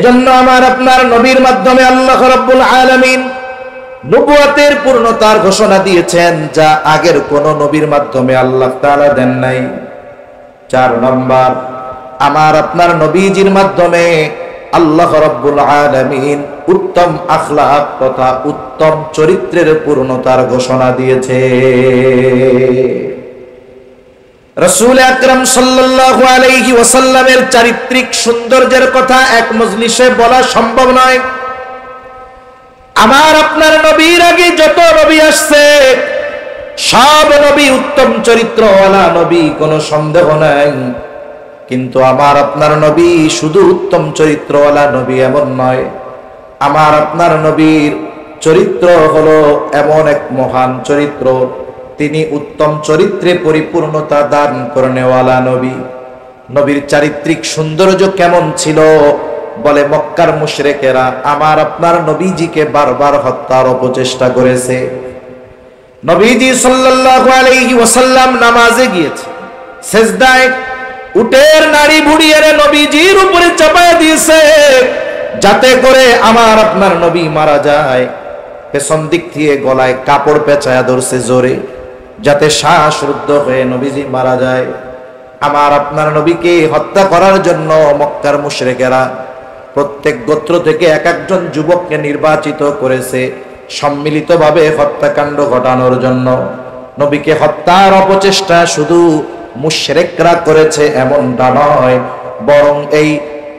এজন্য আমার আপনার নবীর মাধ্যমে আল্লাহ রাব্বুল আলামিন নবুয়তের পূর্ণতার ঘোষণা দিয়েছেন, যা আগের কোন নবীর মাধ্যমে আল্লাহ তাআলা দেন নাই। 4 নম্বর, আমার আপনার নবীজির মাধ্যমে আল্লাহ রাব্বুল আলামিন উত্তম আখলাক তথা উত্তম চরিত্রের পূর্ণতার ঘোষণা দিয়েছে। রাসূল আকরাম সাল্লাল্লাহু আলাইহি ওয়াসাল্লামের চারিত্রিক সৌন্দর্যের কথা এক মজলিসে বলা সম্ভব নয়। আমার আপনার নবীর আগে যত নবী আসছে সব নবী উত্তম চরিত্রওয়ালা নবী, কোনো সন্দেহ নাই। কিন্তু আমার আপনার নবী শুধু উত্তম চরিত্রওয়ালা নবী এমন নয়, আমার আপনার নবীর চরিত্র হলো এমন এক মহান চরিত্র, তিনি উত্তম চরিত্রে পরিপূর্ণতা দান করনেওয়ালা নবী। নবীর চারিত্রিক সৌন্দর্য কেমন ছিল? বলে মক্কার মুশরিকেরা আমার আপনার নবীজিকে বারবার হত্যার অপচেষ্টা করেছে। নবীজি সাল্লাল্লাহু আলাইহি ওয়াসাল্লাম নামাজে গিয়েছে, সিজদায় উটের নাড়ি ভুড়ি এনে নবীজির উপরে চাপায় দিয়েছে, যাতে করে আমার আপনার নবী মারা যায়। পেছন দিক থেকে গলায় কাপড় পেঁচায়া ধরছে জোরে, যাতে শ্বাসরুদ্ধ হয়ে নবীজি মারা যায়। আমার আপনার নবীকে হত্যা করার জন্য মক্কার মুশরিকেরা প্রত্যেক গোত্র থেকে এক একজন যুবককে নির্বাচিত করেছে সম্মিলিতভাবে হত্যাকাণ্ড ঘটানোর জন্য। নবীকে হত্যার অপচেষ্টা শুধু মুশরিকরা করেছে এমনটা নয়, বরং এই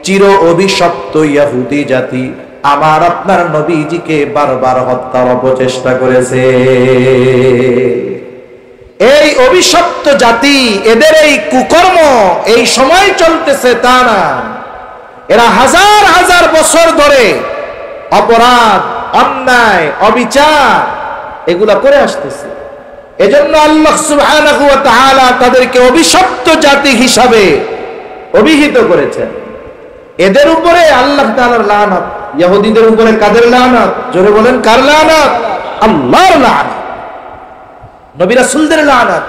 চির অভিশপ্ত ইহুদি জাতি আমার আপনার নবীজিকে বারবার হত্যার অপচেষ্টা করেছে। এই অভিশপ্ত জাতি, এদের এই কুকর্ম এই সময় চলতেছে তা না, এরা হাজার হাজার বছর ধরে অপরাধ, অন্যায়, অবিচার এগুলা করে আসতেছে। এজন্য আল্লাহ সুবহানাহু ওয়া তাআলা তাদেরকে অভিশপ্ত জাতি হিসাবে অভিহিত করেছেন। এদের উপরে আল্লাহ তাআলার লানত। ইহুদিদের উপরে কাদের লানত? জোরে বলেন, কার লানত? আল্লাহর লানত, নবী রাসূলদের লানত।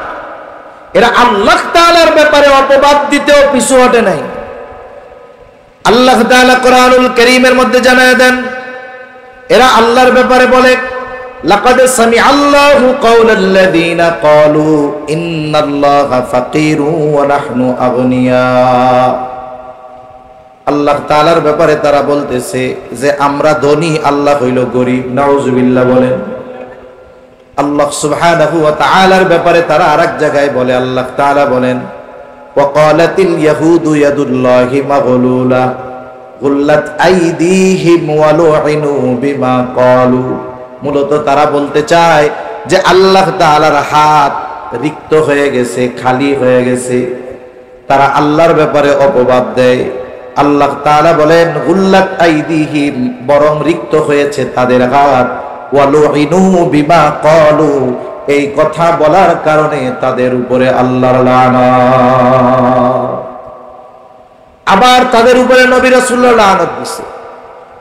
এরা আল্লাহ তাআলার ব্যাপারে অপবাদ দিতেও পিছু হটে নাই। আল্লাহ তাআলা কোরআনুল কারীমের মধ্যে জানায় দেন, এরা আল্লাহর ব্যাপারে বলে লাকাদ সামিআল্লাহু কাওলাল্লাযীনা ক্বালু ইন্নাল্লাহা ফাকীরুন ওয়া নাহনু আগনিয়া। আল্লাহ তাআলার ব্যাপারে তারা বলতেছে যে আমরা ধনী, আল্লাহ হইল গরীব। নাউজুবিল্লাহ বলেন। আল্লাহ সুবহানাহু ওয়া তাআলার ব্যাপারে তারা আরেক জায়গায় বলে, আল্লাহ তাআলা বলেন ওয়াকালাতিল ইয়াহুদু ইয়াদুল্লাহি মাগলুলা গুল্লাত আইদিহিম ওয়া লুইনু বিমা ক্বালু। মূলত তারা বলতে চায় যে আল্লাহ তাআলার হাত রিক্ত হয়ে গেছে, খালি হয়ে গেছে। তারা আল্লাহর ব্যাপারে অপবাদ দেয়। আল্লাহ তাআলা বলেন গুল্লাত আইদিহিম, বরং রিক্ত হয়েছে তাদের হাত, ওয়া লুইনু বিমা ক্বালু, এই কথা বলার কারণে তাদের উপরে আল্লাহর লানত। আবার তাদের উপরে নবী রাসূলুল্লাহ লানত দিয়েছে।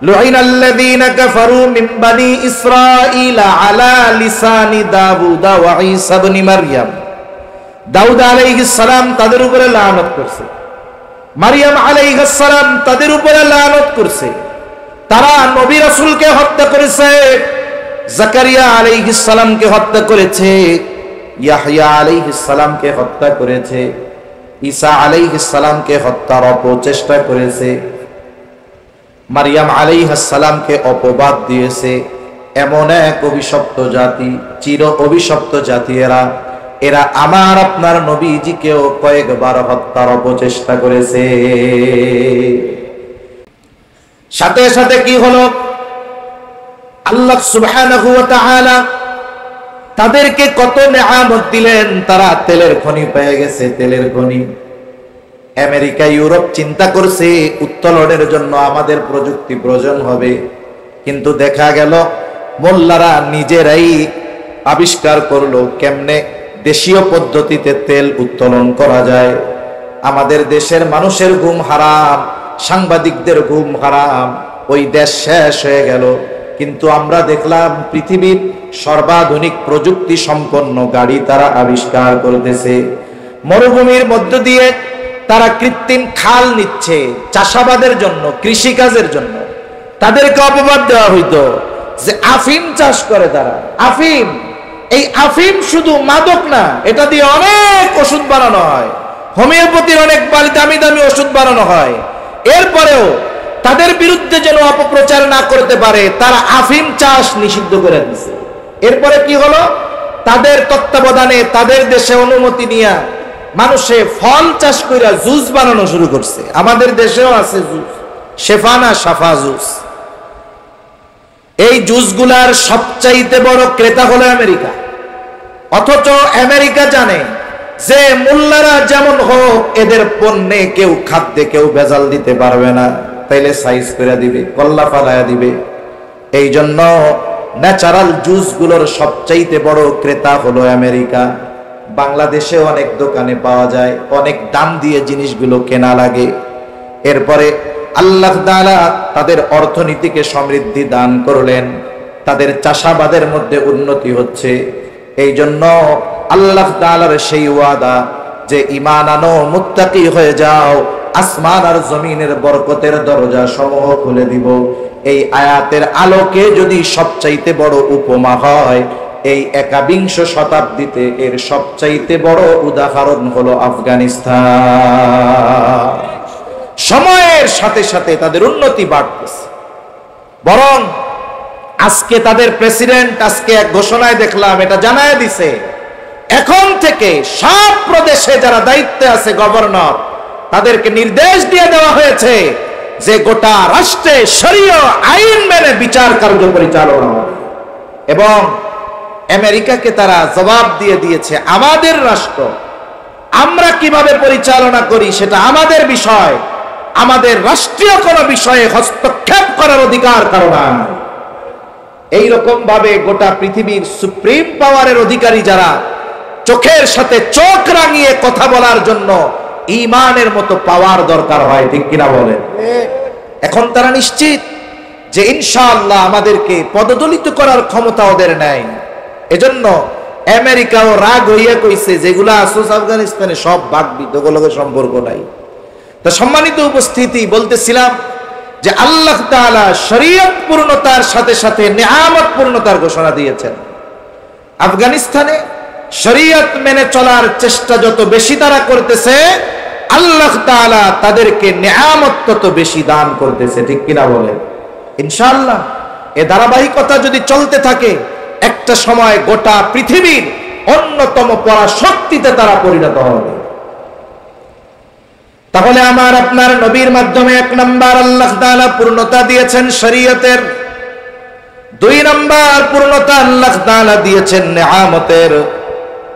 লুইনাল্লাযীনা কাফারু মিন বানি ইসরাঈলা আলা লিসানি দাউদ ওয়া ঈসা ইবনে মারইয়াম। দাউদ আলাইহিস সালাম তাদের উপরে লানত করছে, মারইয়াম আলাইহিস সালাম তাদের উপরে লানত করছে। তারা নবী রাসূলকে হত্যা করেছে, জাকারিয়া আলাইহিস সালামকে হত্যা করেছে, ইয়াহইয়া আলাইহিস সালামকে হত্যা করেছে, ঈসা আলাইহিস সালামকে হত্যার অপচেষ্টা করেছে, মারইয়াম আলাইহিস সালামকে অপবাদ দিয়েছে। এমন এক অভিশপ্ত জাতি, চির অভিশপ্ত জাতি এরা। এরা আমার আপনার নবীজিকেও কয়েকবার হত্যার অপচেষ্টা করেছে। সাথে সাথে কি হলো? আল্লাহ সুবহানাহু ওয়া তাআলা তাদেরকে কত নেয়ামত দিলেন। তারা তেলের খনি পেয়ে গেছে, তেলের খনি। আমেরিকা, ইউরোপ চিন্তা করছে উত্তোলনের জন্য আমাদের প্রযুক্তি প্রয়োজন হবে, কিন্তু দেখা গেল মোল্লারা নিজেরাই আবিষ্কার করলো কেমনে দেশীয় পদ্ধতিতে তেল উত্তোলন করা যায়। আমাদের দেশের মানুষের ঘুম হারাম, সাংবাদিকদের ঘুম হারাম, ওই দেশ শেষ হয়ে গেল। কিন্তু আমরা দেখলাম পৃথিবীর সর্বাধুনিক প্রযুক্তি সম্পন্ন গাড়ি তারা আবিষ্কার করতেছে। মরুভূমির মধ্য দিয়ে তারা কৃত্রিম খাল নিচ্ছে চাষাবাদের জন্য, কৃষিকাজের জন্য। তাদেরকে অপবাদ দেওয়া হইতো যে আফিম চাষ করে তারা। আফিম, এই আফিম শুধু মাদক না, এটা দিয়ে অনেক ওষুধ বানানো হয়, হোমিওপ্যাথির অনেক দামি দামি ওষুধ বানানো হয়। এরপরেও তাদের বিরুদ্ধে যেন অপপ্রচার না করতে পারে, তারা আফিম চাষ নিষিদ্ধ করে দিচ্ছে। এরপরে কি হলো, তাদের তত্ত্বাবধানে তাদের দেশে অনুমতি নিয়ে মানুষে ফল চাষ করে জুস বানানো শুরু করছে। আমাদের দেশেও আছে জুস, শেফানা সাফা জুস। এই জুসগুলার সবচাইতে বড় ক্রেতা হলো আমেরিকা। অথচ আমেরিকা জানে যে মোল্লারা যেমন হোক এদের পণ্যে কেউ খাদ্যে কেউ ভেজাল দিতে পারবে না, তাইলে সাইজ করে দিবে, কল্লা ফালায়া দিবে। এই জন্য ন্যাচারাল জুসগুলোর সবচাইতে বড় ক্রেতা হলো আমেরিকা। বাংলাদেশে অনেক দোকানে পাওয়া যায়, অনেক দাম দিয়ে জিনিসগুলো কেনা লাগে। এরপরে আল্লাহ তাআলা তাদের অর্থনীতিকে সমৃদ্ধি দান করলেন, তাদের চাষাবাদের মধ্যে উন্নতি হচ্ছে। এই জন্য আল্লাহ তাআলার সেই ওয়াদা যে ঈমান আনো, মুত্তাকি হয়ে যাও, আসমান আর জমিনের বরকতের দরজা সমূহ খুলে দিব। এই আয়াতের আলোকে যদি সবচাইতে বড় উপমা হয়, এই 21 শতাব্দীতে এর সবচাইতে বড় উদাহরণ হলো আফগানিস্তান। সময়ের সাথে সাথে তাদের উন্নতি বাড়তেছে। বরং আজকে তাদের প্রেসিডেন্ট আজকে এক ঘোষণায় দেখলাম, এটা জানায় দিছে, এখন থেকে সব প্রদেশে যারা দায়িত্বে আছে গভর্নর, তাদেরকে নির্দেশ দিয়ে দেওয়া হয়েছে যে গোটা রাষ্ট্রে শরীয় আইন মেনে বিচার কার্য পরিচালনা হবে। এবং আমেরিকাকে তারা জবাব দিয়ে দিয়েছে, আমাদের রাষ্ট্র আমরা কিভাবে পরিচালনা করি সেটা আমাদের বিষয়, আমাদের রাষ্ট্রীয় কোন বিষয়ে হস্তক্ষেপ করার অধিকার কারো নাই। এইরকম ভাবে গোটা পৃথিবীর সুপ্রিম পাওয়ারের অধিকারী যারা, চোখের সাথে চোখ রাঙিয়ে কথা বলার জন্য ঈমানের মতো পাওয়ার দরকার হয়, ঠিক কিনা বলেন? এখন তারা নিশ্চিত যে ইনশাআল্লাহ আমাদেরকে পদদলিত করার ক্ষমতা ওদের নাই। এজন্য আমেরিকাও রাগ হইয়া কইছে, যেগুলা আসুস আফগানিস্তানে সব বাগবি, তোগুলোর সম্পর্ক নাই। তা সম্মানিত উপস্থিতি, বলতেছিলাম যে আল্লাহ তাআলা শরীয়ত পূর্ণতার সাথে সাথে নিয়ামত পূর্ণতার ঘোষণা দিয়েছেন। আফগানিস্তানে শরীয়ত মেনে চলার চেষ্টা যত বেশি তারা করতেছে, আল্লাহ তাআলা তাদেরকে নিয়ামত তত বেশি দান করতেছে, ঠিক কিনা বলেন? ইনশাআল্লাহ এ ধারাবাহিকতা যদি চলতে থাকে, একটা সময় গোটা পৃথিবীর অন্যতম পরাশক্তিতে তারা পরিণত হবে। তাহলে আমার আপনার নবীর মাধ্যমে 1 নাম্বার আল্লাহ তাআলা পূর্ণতা দিয়েছেন শরীয়তের, 2 নাম্বার পূর্ণতা আল্লাহ তাআলা দিয়েছেন নিয়ামতের,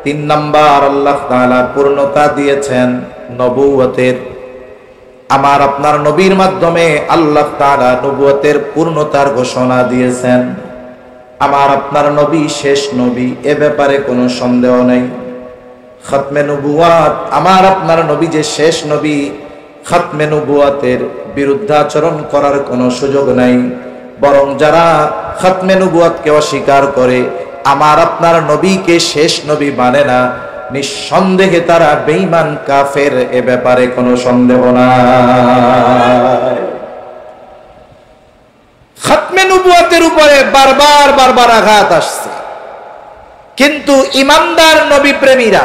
3 নাম্বার আল্লাহ তাআলা পূর্ণতা দিয়েছেন নবুয়তের। আমার আপনার নবীর মাধ্যমে আল্লাহ তাআলা নবুয়তের পূর্ণতার ঘোষণা দিয়েছেন। আমার আপনার নবী শেষ নবী, এ ব্যাপারে কোনো সন্দেহ নেই। খতমে নবুয়াত, আমার আপনার নবী যে শেষ নবী, খতমে নবুয়াতের বিরুদ্ধাচরণ করার কোনো সুযোগ নাই। বরং যারা খতমে নবুয়াতকে অস্বীকার করে, আমার আপনার নবীকে শেষ নবী মানে না, নিঃসন্দেহে তারা বেঈমান কাফের, এ ব্যাপারে কোনো সন্দেহ নাই। খতমে নবুয়াতের উপরে বারবার বারবার আঘাত আসছে, কিন্তু ইমানদার নবী প্রেমীরা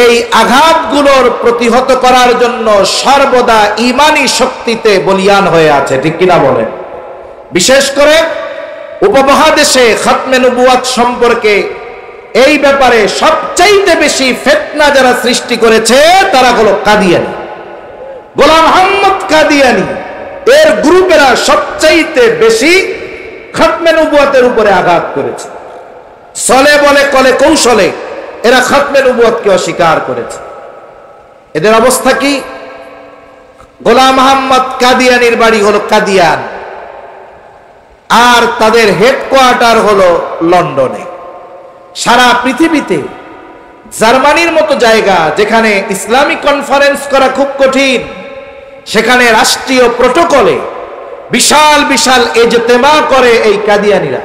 এই আঘাতগুলোর প্রতিহত করার জন্য সর্বদা ঈমানী শক্তিতে বলিয়ান হয়ে আছে, ঠিক কিনা বলেন? বিশেষ করে উপমহাদেশে খতমে নবুয়াত সম্পর্কে এই ব্যাপারে সবচাইতে বেশি ফিতনা যারা সৃষ্টি করেছে তারা হলো কাদিয়ানী, গোলাম আহমদ কাদিয়ানী। এর গ্রুপেরা সবচাইতে বেশি খতমে নবুয়াতের উপরে আঘাত করেছে। চলে বলে কলে কৌশলে এরা খতমে নবুয়াতকে অস্বীকার করেছে। এদের অবস্থা কি? গোলাম আহমদ কাদিয়ানীর বাড়ি হলো কাদিয়ান, আর তাদের হেডকোয়ার্টার হলো লন্ডনে। সারা পৃথিবীতে জার্মানির মতো জায়গা যেখানে ইসলামিক কনফারেন্স করা খুব কঠিন, সেখানে রাষ্ট্রীয় প্রটোকলে বিশাল বিশাল ইজতেমা করে এই কাদিয়ানীরা।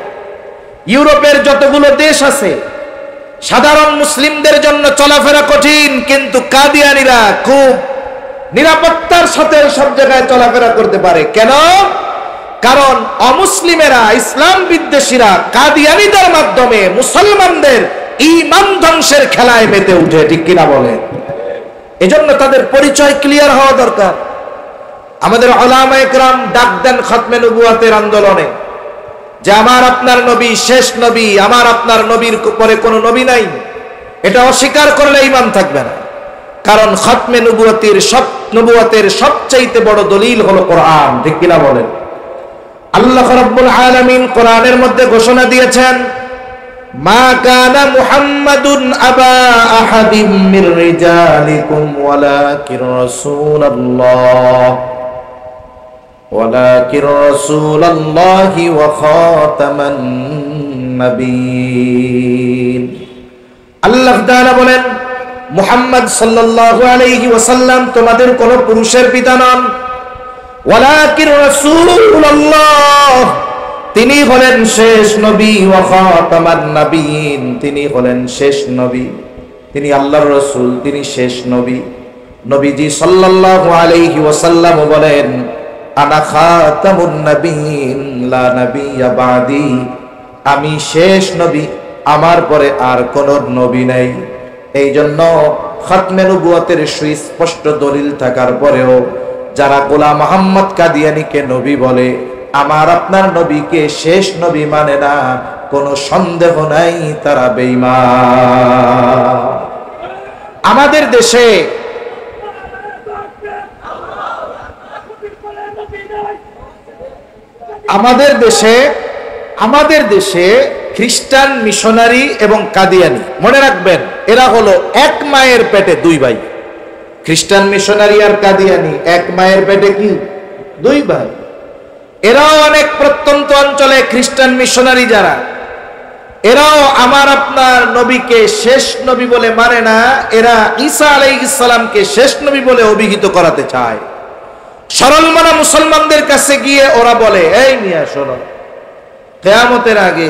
ইউরোপের যতগুলো দেশ আছে, সাধারণ মুসলিমদের জন্য চলাফেরা কঠিন, কিন্তু কাদিয়ানীরা খুব নিরাপত্তার সাথে সব জায়গায় চলাফেরা করতে পারে। কেন? কারণ অমুসলিমেরা, ইসলাম বিদ্বেষীরা কাদিয়ানীদের মাধ্যমে মুসলমানদের ঈমান ধ্বংসের খেলায় মেতে উঠে, ঠিক কিনা বলেন? এজন্য তাদের পরিচয় ক্লিয়ার হওয়া দরকার। আমাদের উলামায়ে কেরাম ডাক দেন খতমে নবুয়তের আন্দোলনে যে আমার আপনার নবী শেষ নবী, আমার আপনার নবীর পরে কোনো নবী নাই। এটা অস্বীকার করলে ঈমান থাকবে না। কারণ খতমে নবুয়তের সবচাইতে বড় দলিল হলো কোরআন, ঠিক কিনা বলেন? আল্লাহ রাব্বুল আলামিন কোরআনের মধ্যে ঘোষণা দিয়েছেন, মা কানা মুহাম্মাদুন আবা আহাদিম মির রিজালিকুম ওয়ালাকিন রাসূলুল্লাহি ওয়া খাতামান নাবিয়্যিন। আল্লাহ তাআলা বলেন, মুহাম্মদ সাল্লাল্লাহু আলাইহি ওয়াসাল্লাম তোমাদের কোন পুরুষের পিতা নন, ওয়ালাকিন রাসূলুল্লাহ, তিনি হলেন শেষ নবী, ওয়া খাতামান নাবিয়্যিন, তিনি হলেন শেষ নবী, তিনি আল্লাহর রাসূল, তিনি শেষ নবী। নবীজি সাল্লাল্লাহু আলাইহি ওয়াসাল্লাম বলেন, আনা খাতামুন নাবিয়্যিন লা নাবিয়্যা বাদি, আমি শেষ নবী, আমার পরে আর কোন নবী নাই। এই জন্য খতমে নবুয়তের সুস্পষ্ট দলিল থাকার পরেও যারা গোলাম মুহাম্মদ কাদিয়ানীকে নবী বলে, আমার আপনার নবীকে শেষ নবী মানে না, কোনো সন্দেহ নাই তারা বেঈমান। আমাদের দেশে আমাদের দেশে খ্রিস্টান মিশনারি এবং কাদিয়ানী, মনে রাখবেন এরা হলো এক মায়ের পেটে দুই ভাই। খ্রিস্টান মিশনারি আর কাদিয়ানী এক মায়ের পেটে কি দুই ভাই। এরাও অনেক প্রত্যন্ত অঞ্চলে খ্রিস্টান মিশনারি যারা, এরাও আমার আপনার নবীকে শেষ নবী বলে মানে না, এরা ঈসা আলাইহিস সালামকে শেষ নবী বলে অভিহিত করাতে চায়। সরল মানা মুসলমানদের কাছে গিয়ে ওরা বলে, এই মিয়া শোনো, কিয়ামতের আগে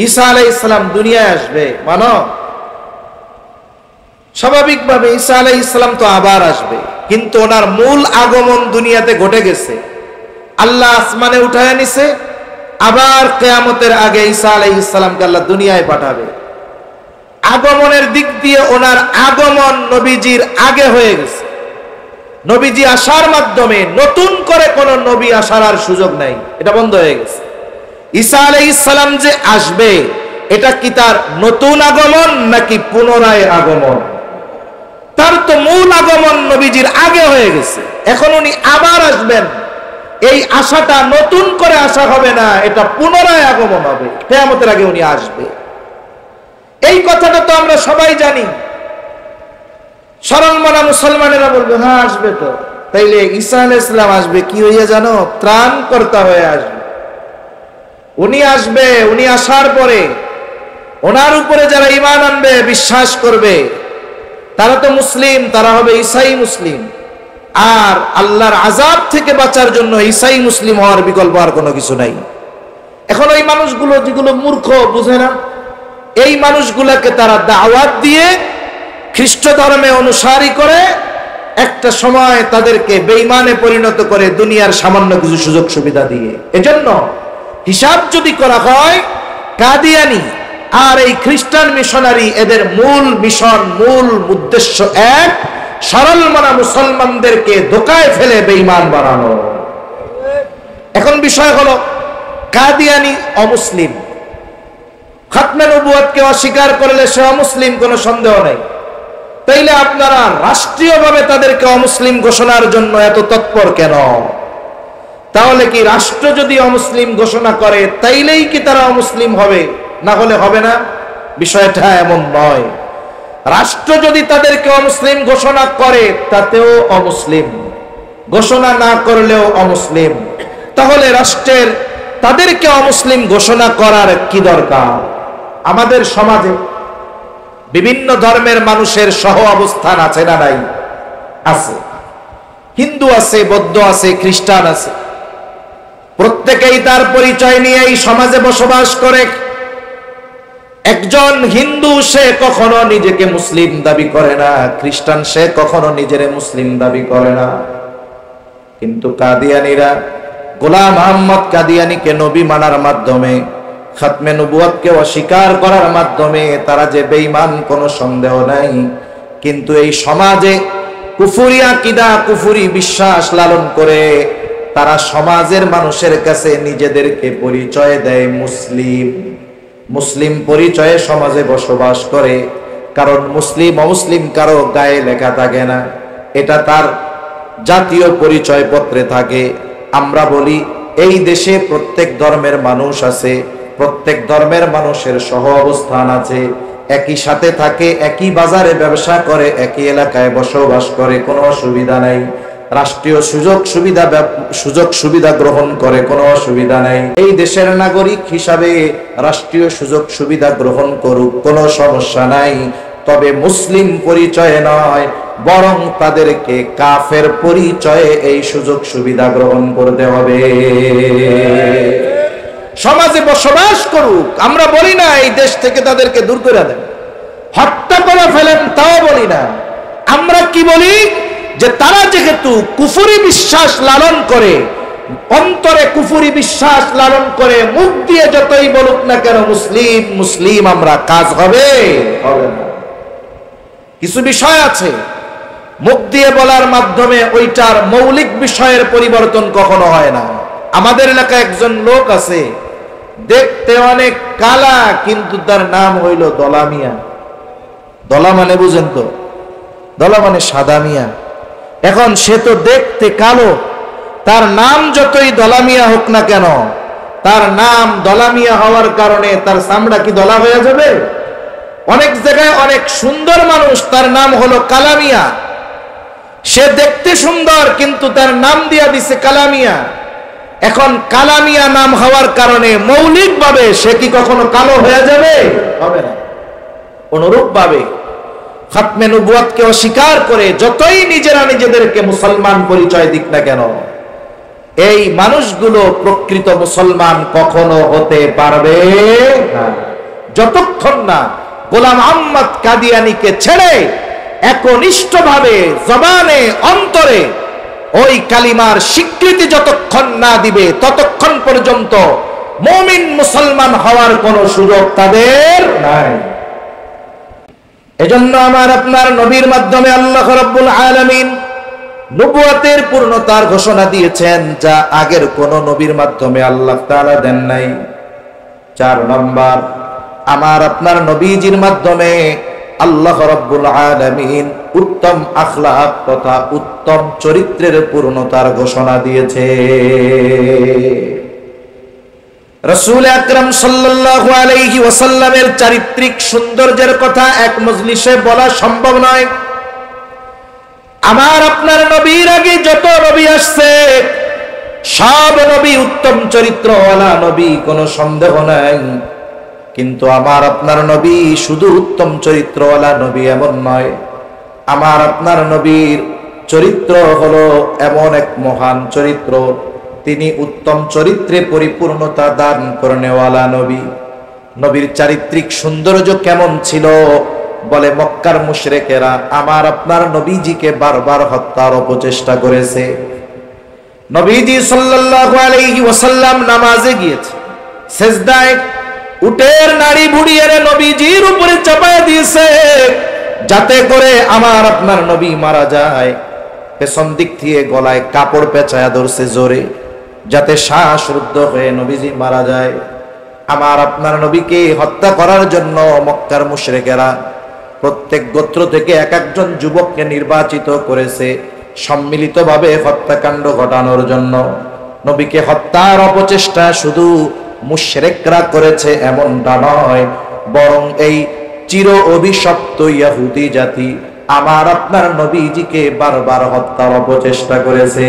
ঈসা আলাইহিস সালাম দুনিয়ায় আসবে, মানো? স্বাভাবিকভাবে ঈসা আলাইহিস সালাম তো আবার আসবে, কিন্তু ওনার মূল আগমন দুনিয়াতে ঘটে গেছে। আল্লাহ আসমানে উঠায় নিছে, আবার কিয়ামতের আগে ঈসা আলাইহিস সালামকে আল্লাহ দুনিয়ায় পাঠাবে। আগমনের দিক দিয়ে ওনার আগমন নবীজির আগে হয়ে গেছে। নবীজি আসার মাধ্যমে নতুন করে কোন নবী আসার আর সুযোগ নাই, এটা বন্ধ হয়ে গেছে। ঈসা আলাইহিস সালাম যে আসবে, এটা কি তার নতুন আগমন নাকি পুনরায় আগমন? তার তো মূল আগমন নবীজির আগে হয়ে গেছে, এখন উনি আবার আসবেন। এই আশাটা নতুন করে আসা হবে না, এটা পুনরায় আগমন হবে, কিয়ামতের আগে উনি আসবে। এই কথাটা তো আমরা সবাই জানি। সরল মনা মুসলমানেরা বলবে, হ্যাঁ আসবে তো। তাইলে ঈসা আলাইহিস সালাম আসবে কি হইয়া জানো? ত্রাণকর্তা হয়ে আসবে। উনি আসবে, উনি আসার পরে ওনার উপরে যারা ঈমান আনবে, বিশ্বাস করবে, তারা তো মুসলিম, তারা হবে ঈসাই মুসলিম। আর আল্লাহর আযাব থেকে বাঁচার জন্য ঈসাই মুসলিম হওয়ার বিকল্প আর কোনো কিছু নাই। এখন ওই মানুষগুলো যেগুলো মূর্খ, বুঝে না, এই মানুষগুলোকে তারা দাওয়াত দিয়ে খ্রিস্ট ধর্মে অনুসারী করে একটা সময় তাদেরকে বেঈমানে পরিণত করে, দুনিয়ার সামান্য কিছু সুযোগ সুবিধা দিয়ে। এজন্য হিসাব যদি করা হয়, কাদিয়ানী আর এই খ্রিস্টান মিশনারি, এদের মূল মিশন, মূল উদ্দেশ্য এক, সরল মনা মুসলমানদেরকে ধোঁকায় ফেলে বেঈমান বানানো। এখন বিষয় হলো, কাদিয়ানী অমুসলিম, খতমে নবুয়তকে অস্বীকার করলে সে অমুসলিম, কোনো সন্দেহ নেই। তাইলে আপনারা রাষ্ট্রীয়ভাবে তাদেরকে অমুসলিম ঘোষণার জন্য এত তৎপর কেন? তাহলে কি রাষ্ট্র যদি অমুসলিম ঘোষণা করে তাইলেই কি তারা অমুসলিম হবে, না হলে হবে না? বিষয়টা এমন নয়। রাষ্ট্র যদি তাদেরকে অমুসলিম ঘোষণা করে তাতেও অমুসলিম, ঘোষণা না করলেও অমুসলিম। তাহলে রাষ্ট্রের তাদেরকে অমুসলিম ঘোষণা করার কি দরকার? আমাদের সমাজে বিভিন্ন ধর্মের মানুষের সহ অবস্থান আছে না নাই? আছে। হিন্দু আছে, বৌদ্ধ আছে, খ্রিস্টান আছে, প্রত্যেকেই তার পরিচয় নিয়ে এই সমাজে বসবাস করে। একজন হিন্দু সে কখনো নিজেকে মুসলিম দাবি করে না, খ্রিস্টান সে কখনো নিজের মুসলিম দাবি করে না। কিন্তু কাদিয়ানীরা গোলাম আহমদ কাদিয়ানীকে নবী মানার মাধ্যমে, খাতমে নবুয়তকে অস্বীকার করার মাধ্যমে তারা যে বেঈমান কোনো সন্দেহ নাই। কিন্তু এই সমাজে কুফরি আকীদা, কুফরি বিশ্বাস লালন করে তারা সমাজের মানুষের কাছে নিজেদেরকে পরিচয় দেয় মুসলিম। মুসলিম পরিচয়ে সমাজে বসবাস করে, কারণ মুসলিম অমুসলিম কারো গায়ে লেখা থাকে না, এটা তার জাতীয় পরিচয় পত্রে থাকে। আমরা বলি এই দেশে প্রত্যেক ধর্মের মানুষ আছে, প্রত্যেক ধর্মের মানুষের সহ অবস্থান আছে, একই সাথে থাকে, একই বাজারে ব্যবসা করে, একই এলাকায় বসবাস করে, কোনো অসুবিধা নাই। রাষ্ট্রীয় সুযোগ সুবিধা গ্রহণ করে, কোনো অসুবিধা নাই। এই দেশের নাগরিক হিসাবে রাষ্ট্রীয় সুযোগ সুবিধা গ্রহণ করুক, কোনো সমস্যা নাই। তবে মুসলিম পরিচয়ে নয়, বরং তাদেরকে কাফের পরিচয়ে এই সুযোগ সুবিধা গ্রহণ করতে হবে। সমাজে বসবাস করুক, আমরা বলি না এই দেশ থেকে তাদেরকে দূর করে দেন, হত্যা করে ফেলেন, তাও বলি না। আমরা কি বলি, যে তারা যেহেতু কুফরি বিশ্বাস লালন করে, অন্তরে কুফরি বিশ্বাস লালন করে, মুখ দিয়ে যতই বলুক না কেন মুসলিম মুসলিম, আমরা কাজ হবে না। কিছু বিষয় আছে মুখ দিয়ে বলার মাধ্যমে ওইটার মৌলিক বিষয়ের পরিবর্তন কখনো হয় না। আমাদের এলাকায় একজন লোক আছে, দেখতে অনেক কালা, কিন্তু তার নাম হইল দলা মিয়া। দলা মানে বুঝেন তো? দলা মানে সাদা মিয়া। এখন সে তো দেখতে কালো, তার নাম যতই দলা মিয়া হোক না কেন, তার নাম দলা মিয়া হওয়ার কারণে তার চামড়া কি দলা হয়ে যাবে? অনেক জায়গায় অনেক সুন্দর মানুষ, তার নাম হলো কালামিয়া। সে দেখতে সুন্দর, কিন্তু তার নাম দিয়া দিছে কালামিয়া। এখন কালামিয়া নাম হওয়ার কারণে মৌলিকভাবে সে কি কখনো কালো হয়ে যাবে? হবে না। অনুরূপ ভাবে খাতমে নবুয়তকে অস্বীকার করে যতই নিজেরা নিজেদেরকে মুসলমান পরিচয় দিক না কেন, এই মানুষগুলো প্রকৃত মুসলমান কখনো হতে পারবে না, যতক্ষণ না গোলাম আহমদ কাদিয়ানীকে ছেড়ে একনিষ্ঠভাবে জবানে অন্তরে ওই কালিমার স্বীকৃতি যতক্ষণ না দিবে, ততক্ষণ পর্যন্ত মুমিন মুসলমান হওয়ার কোনো সুযোগ তাদের নাই। এজন্য আমার আপনার নবীর মাধ্যমে আল্লাহ রাব্বুল আলামিন নবুয়তের পূর্ণতার ঘোষণা দিয়েছেন, যা আগের কোন নবীর মাধ্যমে আল্লাহ তাআলা দেন নাই। 4 নম্বর, আমার আপনার নবীজির মাধ্যমে আল্লাহ রাব্বুল আলামিন উত্তম আখলাক তথা উত্তম চরিত্রের পূর্ণতার ঘোষণা দিয়েছে। রাসূল আকরাম সাল্লাল্লাহু আলাইহি ওয়াসাল্লামের চারিত্রিক সৌন্দর্যের কথা এক মজলিসে বলা সম্ভব নয়। আমার আপনার নবীর আগে যত নবী আসছে, সব নবী উত্তম চরিত্রওয়ালা নবী, কোনো সন্দেহ নাই। কিন্তু আমার আপনার নবী শুধু উত্তম চরিত্রওয়ালা নবী এমন নয়। আমার আপনার নবীর চরিত্র হলো এমন এক মহান চরিত্র, তিনি উত্তম চরিত্রে পরিপূর্ণতা দান করনেওয়ালা নবী। নবীর চারিত্রিক সৌন্দর্য কেমন ছিল? বলে মক্কার মুশরিকেরা আমার আপনার নবীজিকে বারবার হত্যার অপচেষ্টা করেছে। নবীজি সাল্লাল্লাহু আলাইহি ওয়াসাল্লাম নামাজে গিয়েছে, সিজদায় উটের নাড়ি বুড়িয়ে নবীজির উপরে চাপায় দিয়েছে, যাতে করে আমার আপনার নবী মারা যায়। পেছন দিক থেকে গলায় কাপড় পেঁচায়া ধরছে জোরে, যাতে শ্বাসরুদ্ধ হয়ে নবীজি মারা যায়। আমার আপনার নবীকে হত্যা করার জন্য মক্কার মুশরিকেরা প্রত্যেক গোত্র থেকে এক একজন যুবককে নির্বাচিত করেছে সম্মিলিতভাবে হত্যাকাণ্ড ঘটানোর জন্য। নবীকে হত্যার অপচেষ্টা শুধু মুশরিকরা করেছে এমনটা নয়, বরং এই চির অভিশপ্ত ইহুদি জাতি আমার আপনার নবীজিকে বারবার হত্যার অপচেষ্টা করেছে।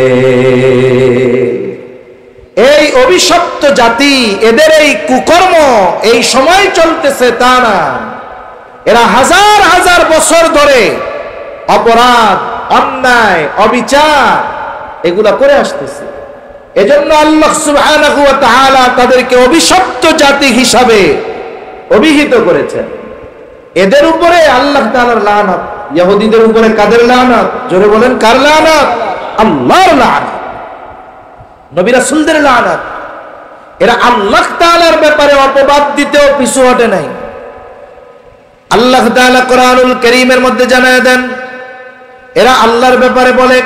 এই অভিশপ্ত জাতি, এদের এই কুকর্ম এই সময় চলতেছে তা না, এরা হাজার হাজার বছর ধরে অপরাধ, অন্যায়, অবিচার এগুলা করে আসতেছে। এজন্য আল্লাহ সুবহানাহু ওয়া তাআলা তাদেরকে অভিশপ্ত জাতি হিসাবে অভিহিত করেছেন। এদের উপরে আল্লাহ তাআলার লানত। ইহুদীদের উপরে কাদের লানত? জোরে বলেন, কার লানত? আল্লাহর লানত, নবী রাসূলদের লানত। এরা আল্লাহ তাআলার ব্যাপারে অপবাদ দিতেও পিছু হটে নাই। আল্লাহ তাআলা কোরআনুল কারীমের মধ্যে জানায় দেন, এরা আল্লাহর ব্যাপারে বলে,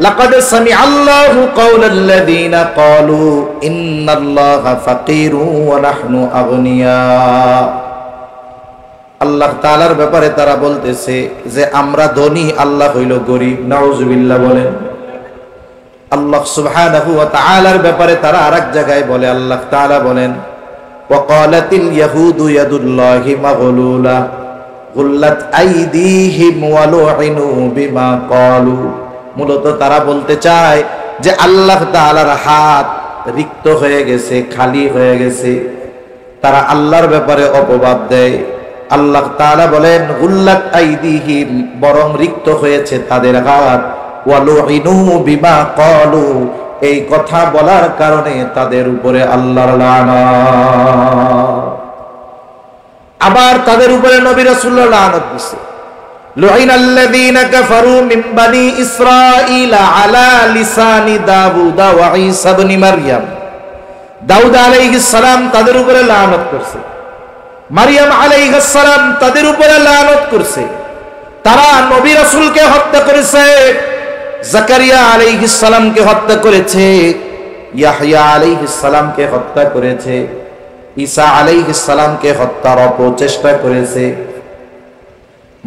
লাকাদ সামিআল্লাহু কাওলাল্লাযীনা ক্বালু ইন্নাল্লাহা ফাকীরু ওয়া নাহনু আগনিয়া। আল্লাহ তাআলার ব্যাপারে তারা বলতেছে যে আমরা ধনী, আল্লাহ হইল গরীব। নাউজুবিল্লাহ বলেন। আল্লাহ সুবহানাহু ওয়া তাআলার ব্যাপারে তারা আরেক জায়গায় বলে, আল্লাহ তাআলা বলেন, ওয়া ক্বালাতিল ইয়াহুদু ইয়াদুল্লাহি মাগলুলা গুল্লাত আইদিহিম ওয়া লুইনু বিমা ক্বালু। মূলত তারা বলতে চায় যে আল্লাহ তাআলার হাত রিক্ত হয়ে গেছে, খালি হয়ে গেছে। তারা আল্লাহর ব্যাপারে অপবাদ দেয়। আল্লাহ তাআলা বলেন, গুল্লাত আইদিহিম, বরং রিক্ত হয়েছে তাদের হাত, ওয়া লুইনু বিমা ক্বালু, এই কথা বলার কারণে তাদের উপরে আল্লাহর লানত। আবার তাদের উপরে নবী রাসূলুল্লাহ লানত দিছে। লুইনাল্লাযীনা কাফারু মিন বানি ইসরাঈলা আলা লিসানি দাউদ ওয়া ঈসা ইবনে মারইয়াম। দাউদ আলাইহিস সালাম তাদের উপরে লানত করছে, মারইয়াম আলাইহিস সালাম তাদের উপরে লানত করছে। তারা নবী রাসূলকে হত্যা করেছে, জাকারিয়া আলাইহিস সালামকে হত্যা করেছে, ইয়াহইয়া আলাইহিস সালামকে হত্যা করেছে, ঈসা আলাইহিস সালামকে হত্যার অপচেষ্টা করেছে,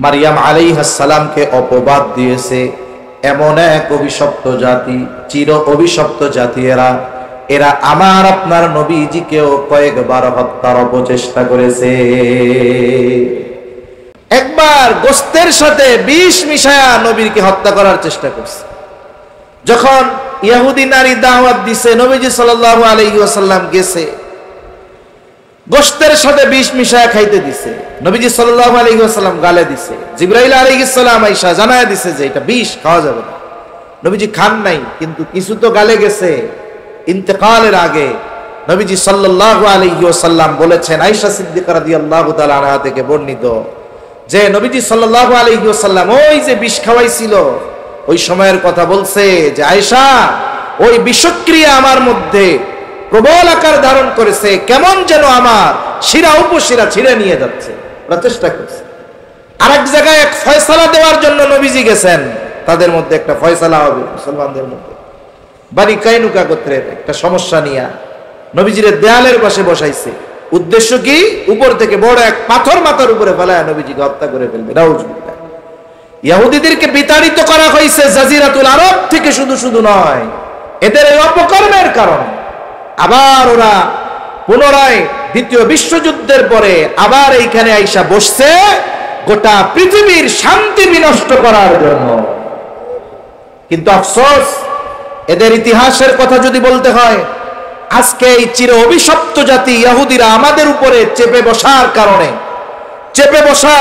মারইয়াম আলাইহিস সালামকে অপবাদ দিয়েছে। এমন এক অভিশপ্ত জাতি, চির অভিশপ্ত জাতি এরা। এরা আমার আপনার নবীজিকেও কয়েকবার হত্যার অপচেষ্টা করেছে। একবার গোশতের সাথে বিষ মিশায়া নবীকে হত্যা করার চেষ্টা করছে। যখন ইহুদি নারী দাওয়াত দিছে, নবীজি সাল্লাল্লাহু আলাইহি ওয়াসাল্লাম গেছে, গোশতের সাথে বিষ মিশায়া খাইতে দিছে। নবীজি সাল্লাল্লাহু আলাইহি ওয়াসাল্লাম গালে দিছে। জিবরাইল আলাইহিস সালাম আয়েশা জানায়া দিছে যে এটা বিষ, খাওয়া যাবে না। নবীজি খান নাই, কিন্তু কিছু তো গালে গেছে। ইন্তেকালের আগে নবীজি সাল্লাল্লাহু আলাইহি ওয়াসাল্লাম বলেছেন, আয়েশা সিদ্দিকা রাদিয়াল্লাহু তাআলা আনহা থেকে বর্ণিত, যে নবীজি সাল্লাল্লাহু আলাইহি ওয়াসাল্লাম ওই যে বিষ খাওয়াইছিল, ওই সময়ের কথা বলছে যে আয়েশা, ওই বিষক্রিয়া আমার মধ্যে প্রবল আকার ধারণ করেছে, কেমন যেন আমার শিরা উপশিরা ছিঁড়ে নিয়ে যাচ্ছে। ওরা চেষ্টা করছে। আরেক জায়গায় এক ফয়সালা দেওয়ার জন্য নবীজি গেছেন। তাদের মধ্যে একটা ফয়সালা হবে মুসলমানদের মধ্যে। বানি কাইনুকা গোত্রের একটা সমস্যা নিয়ে নবীজির দেয়ালের পাশে বসাইছে। উদ্দেশ্য কি? উপর থেকে বড় এক পাথর মাথার উপরে ফেলায় নবীজিকে হত্যা করে ফেলবে। নাউজুবিল্লাহ। ইহুদিদেরকে বিতাড়িত করা হয়েছে জাজিরাতুল আরব থেকে, শুধু শুধু নয়, এদের এই অপকর্মের কারণে। আবার ওরা পুনরায় দ্বিতীয় বিশ্বযুদ্ধের পরে আবার এইখানে আইসা বসছে গোটা পৃথিবীর শান্তি বিনষ্ট করার জন্য। কিন্তু আফসোস, এদের ইতিহাসের কথা যদি বলতে হয়, আজকে এই চির অভিশপ্ত জাতি ইহুদিরা আমাদের উপরে চেপে বসার কারণে, চেপে বসা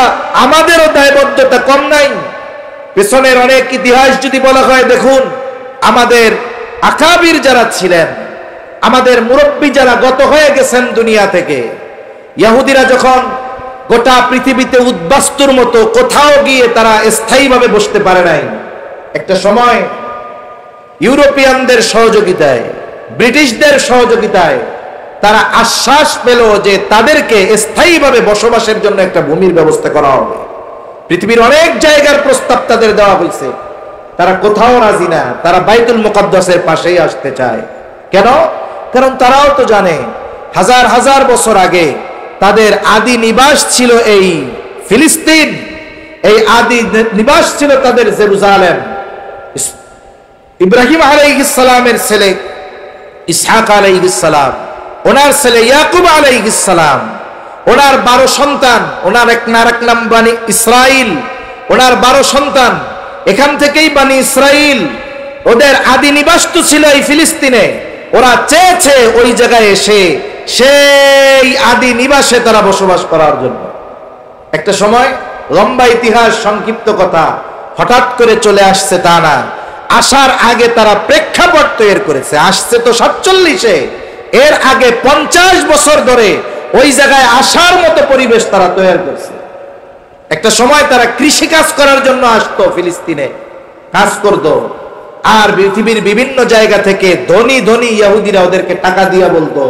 আমাদেরও দায়বদ্ধতা কম নাই। পেছনের অনেক ইতিহাস যদি বলা হয়, দেখুন আমাদের আকাবির যারা ছিলেন, আমাদের মুরব্বী যারা গত হয়ে গেছেন দুনিয়া থেকে, ইহুদিরা যখন গোটা পৃথিবীতে উদ্বাস্তুর মতো কোথাও গিয়ে তারা স্থায়ীভাবে বসতে পারে নাই, একটা সময় ইউরোপিয়ানদের সহযোগিতায়, ব্রিটিশদের সহযোগিতায় তারা আশ্বাস পেল যে তাদেরকে স্থায়ীভাবে বসবাসের জন্য একটা ভূমির ব্যবস্থা করা হবে। পৃথিবীর অনেক জায়গার প্রস্তাব তাদের দেওয়া হয়েছে, তারা কোথাও রাজি না। তারা বাইতুল মুকাদ্দাসের পাশেই আসতে চায়। কেন? কারণ তারাও তো জানে হাজার হাজার বছর আগে তাদের আদি নিবাস ছিল এই ফিলিস্তিন, এই আদি নিবাস ছিল তাদের জেরুজালেম। ইব্রাহিম আলাইহিস সালামের ছেলে ইসহাক আলাইহিস সালাম, ওনার ছেলে ইয়াকুব আলাইহিস সালাম, ওনার 12 সন্তান, ওনার এক নাম বানি ইসরাইল, ওনার 12 সন্তান। এখান থেকেই বানি ইসরাইল, ওদের আদি নিবাস তো ছিল এই ফিলিস্তিনে। ওরা চেয়েছে ওই জায়গায় এসে সেই আদি নিবাসে তারা বসবাস করার জন্য। একটা সময়, লম্বা ইতিহাস, সংক্ষিপ্ত কথা, হঠাৎ করে চলে আসছে তা না। আসার আগে তারা প্রেক্ষাপট তৈরি করেছে। আসছে তো 47-এ, এর আগে 50 বছর ধরে ওই জায়গায় আসার মতো পরিবেশ তারা তৈরি করছে। একটা সময় তারা কৃষি কাজ করার জন্য আসতো, ফিলিস্তিনে কাজ করত, আর পৃথিবীর বিভিন্ন জায়গা থেকে ধনী ধনী ইহুদিরা ওদেরকে টাকা দিয়া বলতো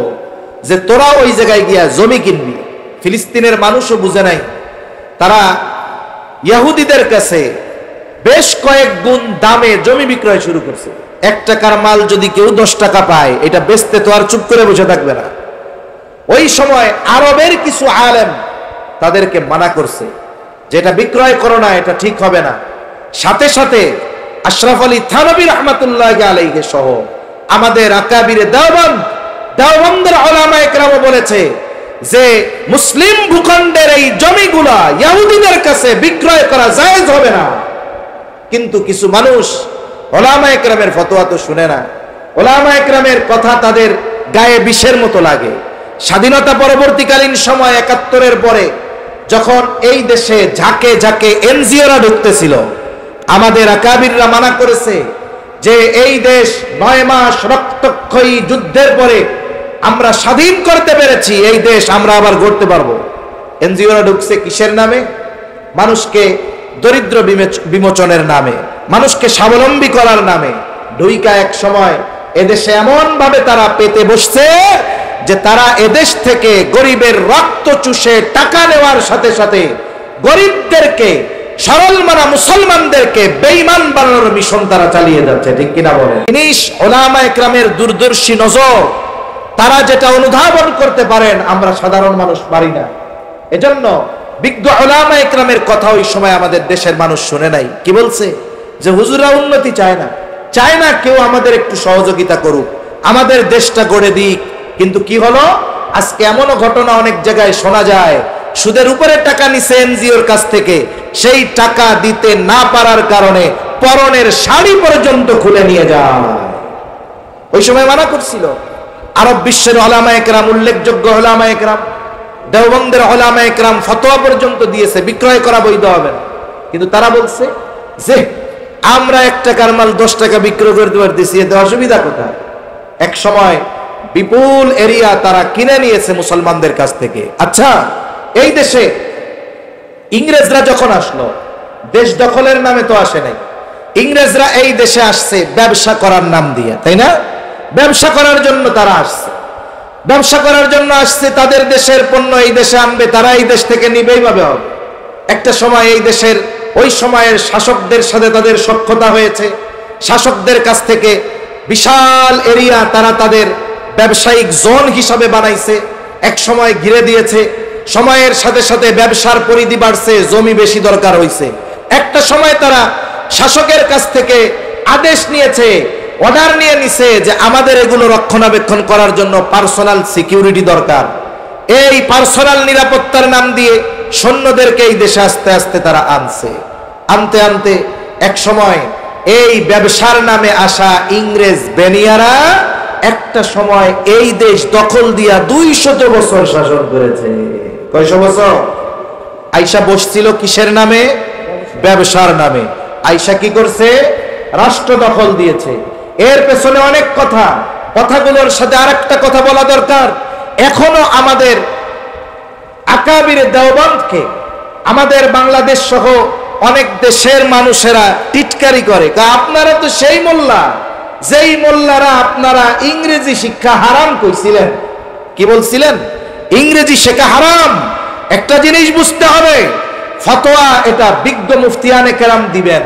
যে তোরা ওই জায়গায় গিয়া জমি কিনবি। ফিলিস্তিনের মানুষও বুঝে নাই, তারা ইহুদিদের কাছে বেশ কয়েক গুণ দামে জমি বিক্রয় শুরু করছে। 1 টাকার মাল যদি কেউ 10 টাকা পায়, এটা বেচতে তো আর চুপ করে বসে থাকবে না। ওই সময় আরবের কিছু আলেম তাদেরকে মানা করছে, যেটা বিক্রয় করো না, এটা ঠিক হবে না। সাথে সাথে আশরাফ আলী থানভী রাহমাতুল্লাহ আলাইহি সহ আমাদের আকাবিরে দেওবন্দের উলামায়ে কেরাম বলেছে যে মুসলিম ভূখণ্ডের এই জমিগুলা ইহুদিদের কাছে বিক্রয় করা জায়েজ হবে না। কিন্তু কিছু মানুষ উলামায়ে কেরামের ফতোয়া তো শুনে না, উলামায়ে কেরামের কথা তাদের গায়ে বিষের মতো লাগে। স্বাধীনতা পরবর্তীকালীন সময় ৭১-এর পরে যখন এই দেশে ঝাঁকে ঝাঁকে এনজিওরা ঢুকতেছিল, আমাদের আকাবিররা মানা করেছে যে এই দেশ 9 মাস রক্তক্ষয়ী যুদ্ধের পরে আমরা স্বাধীন করতে পেরেছি, এই দেশ আমরা আবার গড়তে পারবো। এনজিওরা ঢুকছে কিসের নামে? মানুষকে দরিদ্র বিমোচনের নামে, মানুষকে স্বাবলম্বী করার নামে। ঢুইকা এক সময় এদেশে এমন ভাবে তারা পেতে বসছে যে তারা এদেশ থেকে গরিবের রক্ত চুষে টাকা নেওয়ার সাথে সাথে গরিবদেরকে, সরল মানা মুসলমানদেরকে বেঈমান বানানোর মিশন তারা চালিয়ে যাচ্ছে। ঠিক কিনা বলেন? জিনিস উলামায়ে কেরামের দূরদর্শী নজর, তারা যেটা অনুধাবন করতে পারেন আমরা সাধারণ মানুষ পারি না। এজন্য বিজ্ঞ উলামায়ে কেরামের কথা ওই সময় আমাদের দেশের মানুষ শুনে নাই। কি বলছে? যে হুজুররা উন্নতি চায় না কেউ আমাদের একটু সহযোগিতা করুক, আমাদের দেশটা গড়ে দিক। কিন্তু কি হলো? আজকে এমনও ঘটনা অনেক জায়গায় শোনা যায়, সুদের উপরে টাকা নিছে এনজিওর কাছ থেকে, সেই টাকা দিতে না পারার কারণে পরনের শাড়ি পর্যন্ত খুলে নিয়ে যায়। ওই সময় মানা করছিল। আরব বিশ্বের উলামায়ে কেরাম, উল্লেখযোগ্য উলামায়ে কেরাম, দেওবন্দের উলামায়ে কেরাম ফতোয়া পর্যন্ত দিয়েছে বিক্রয় করা বৈধ হবে না। কিন্তু তারা বলছে যে আমরা 1 টাকার মাল 10 টাকা বিক্রয় করতে পারতেছি, এতে অসুবিধা কোথায়? এক সময় বিপুল এরিয়া তারা কিনে নিয়েছে মুসলমানদের কাছ থেকে। আচ্ছা, এই দেশে ইংরেজরা যখন আসলো, দেশ দখলের নামে তো আসে নাই। ইংরেজরা এই দেশে আসছে ব্যবসা করার নাম দিয়ে, তাই না? ব্যবসা করার জন্য তারা আসছে, ব্যবসা করার জন্য আসছে। তাদের দেশের পণ্য এই দেশে আনবে, তারা এই দেশ থেকে নিবেই ভাবে হবে। একটা সময় এই দেশের ওই সময়ের শাসকদের সাথে তাদের সখ্যতা হয়েছে, শাসকদের কাছ থেকে বিশাল এরিয়া তারা তাদের ব্যবসায়িক জোন হিসাবে বানাইছে, এক সময় ঘিরে দিয়েছে। সময়ের সাথে সাথে ব্যবসার পরিধি বাড়ছে, জমি বেশি দরকার হয়েছে। একটা সময় তারা শাসকের কাছ থেকে আদেশ নিয়েছে, অর্ডার নিয়ে নিছে যে আমাদের এগুলো রক্ষণাবেক্ষণ করার জন্য পার্সোনাল সিকিউরিটি দরকার। এই পার্সোনাল নিরাপত্তার নাম দিয়ে সৈন্যদেরকে এই দেশে আস্তে আস্তে তারা আনতে আনতে এক সময় এই ব্যবসার নামে আসা ইংরেজ বেনিয়ারা একটা সময় এই দেশ দখল দিয়া 200 বছর শাসন করেছে। কয়শো বছর? আইসা বসছিল কিসের নামে? ব্যবসার নামে। আইসা কি করছে? রাষ্ট্র দখল দিয়েছে। এর পেছনে অনেক কথাগুলোর সাথে আরেকটা কথা বলা দরকার। এখনো আমাদের আকাবিরে দেওবন্দকে আমাদের বাংলাদেশ সহ অনেক দেশের মানুষেরা টিটকারি করে, আপনারা তো সেই মোল্লা যেই মোল্লারা আপনারা ইংরেজি শিক্ষা হারাম কইছিলেন। কি বলছিলেন? ইংরেজি শেখা হারাম। একটা জিনিস বুঝতে হবে, ফতোয়া এটা বিজ্ঞ মুফতিয়ানে কেরাম দিবেন,